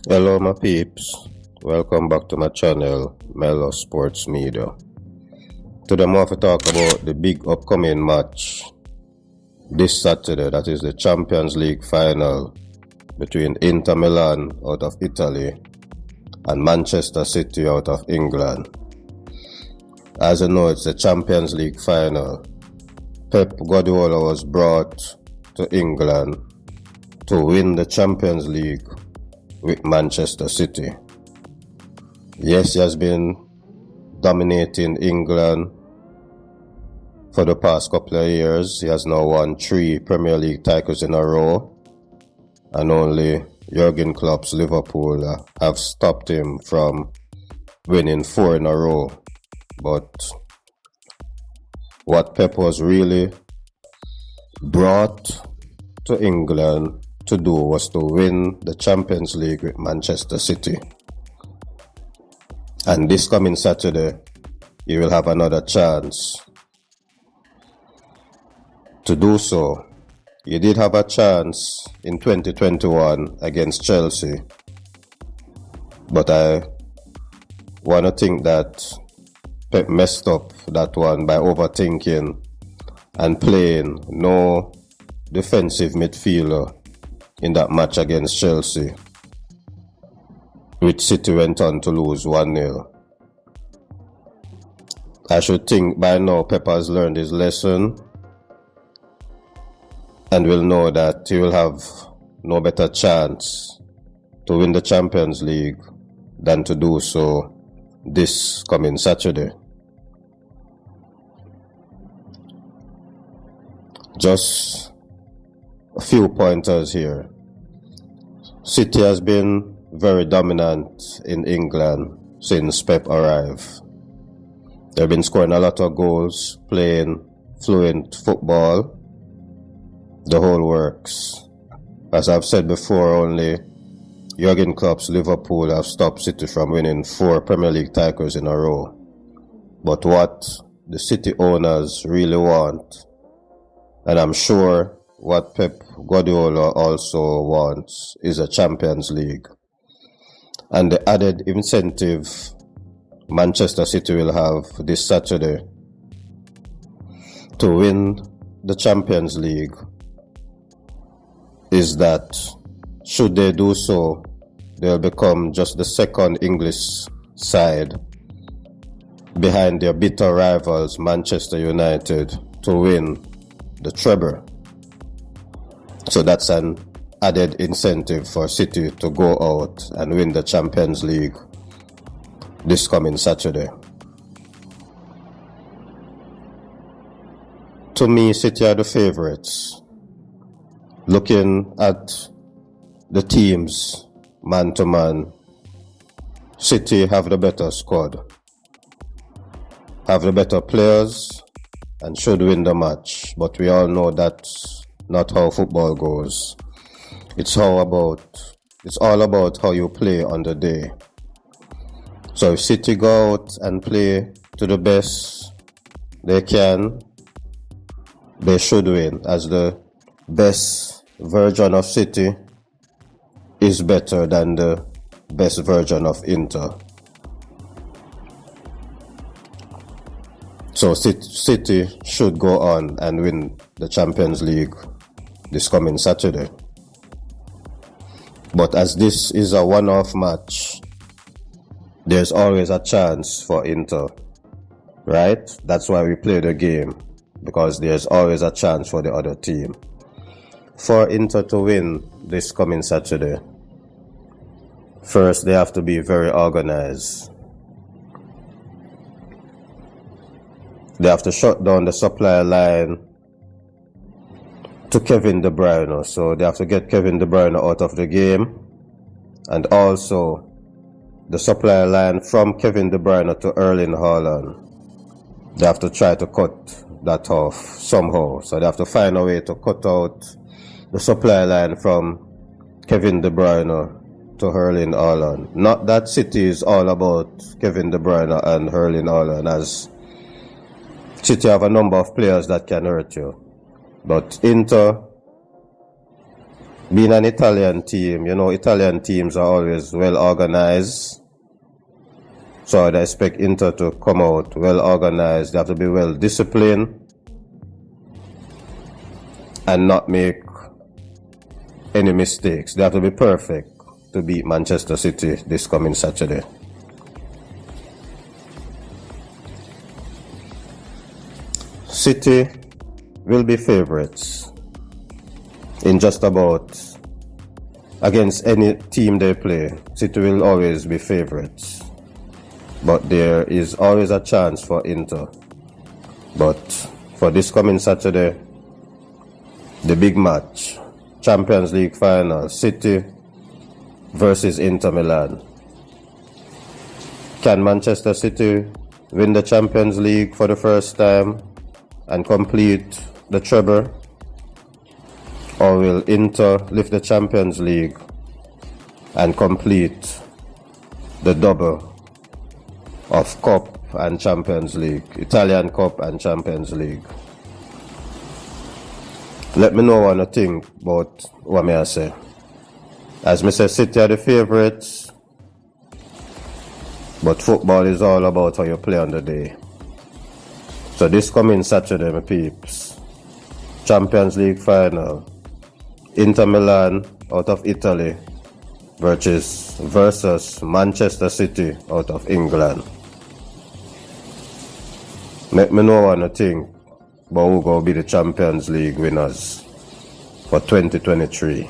Hello my peeps, welcome back to my channel, Mello Sports Media. Today I'm going to talk about the big upcoming match this Saturday, that is the Champions League final between Inter-Milan out of Italy and Manchester City out of England. As you know, it's the Champions League final. Pep Guardiola was brought to England to win the Champions League with Manchester City. Yes, he has been dominating England for the past couple of years. He has now won 3 Premier League titles in a row, and only Jurgen Klopp's Liverpool have stopped him from winning 4 in a row. But what Pep was really brought to England to do was to win the Champions League with Manchester City. And this coming Saturday, he will have another chance to do so. He did have a chance in 2021 against Chelsea, but I want to think that Pep messed up that one by overthinking and playing no defensive midfielder in that match against Chelsea, which City went on to lose 1-0. I should think by now Pep has learned his lesson and will know that he will have no better chance to win the Champions League than to do so this coming Saturday. Just a few pointers here. City has been very dominant in England since Pep arrived. They've been scoring a lot of goals, playing fluent football, the whole works. As I've said before, only Jurgen Klopp's Liverpool have stopped City from winning 4 Premier League titles in a row. But what the City owners really want, and I'm sure what Pep Guardiola also wants, is a Champions League. And the added incentive Manchester City will have this Saturday to win the Champions League is that should they do so, they'll become just the second English side behind their bitter rivals Manchester United to win the treble. So that's an added incentive for City to go out and win the Champions League this coming Saturday. To me, City are the favourites. Looking at the teams man to man, City have the better squad, have the better players, and should win the match. But we all know that's not how football goes. It's all about how you play on the day. So if City go out and play to the best they can, they should win, as the best version of City is better than the best version of Inter. So City should go on and win the Champions League this coming Saturday. But as this is a one-off match, there's always a chance for Inter, right? That's why we play the game, because there's always a chance for the other team. For Inter to win this coming Saturday, first they have to be very organized. They have to shut down the supply line to Kevin De Bruyne. So they have to get Kevin De Bruyne out of the game. And also the supply line from Kevin De Bruyne to Erling Haaland. They have to try to cut that off somehow. So they have to find a way to cut out the supply line from Kevin De Bruyne to Erling Haaland. Not that City is all about Kevin De Bruyne and Erling Haaland, as City have a number of players that can hurt you. But Inter Being an Italian team, Italian teams are always well organized. So I'd expect Inter to come out well organized. They have to be well disciplined and not make any mistakes. They have to be perfect to beat Manchester City this coming Saturday. City will be favorites in just about against any team they play. City will always be favorites, but there is always a chance for Inter. But for this coming Saturday, the big match, Champions League final, City versus Inter-Milan. Can Manchester City win the Champions League for the first time and complete the treble? Or will Inter lift the Champions League and complete the double of Cup and Champions League, Italian Cup and Champions League? Let me know what you think about what I say. As I say, City are the favourites, but football is all about how you play on the day. So this coming Saturday, my peeps, Champions League final, Inter-Milan out of Italy versus Manchester City out of England. Let me know what you think about who will be the Champions League winners for 2023.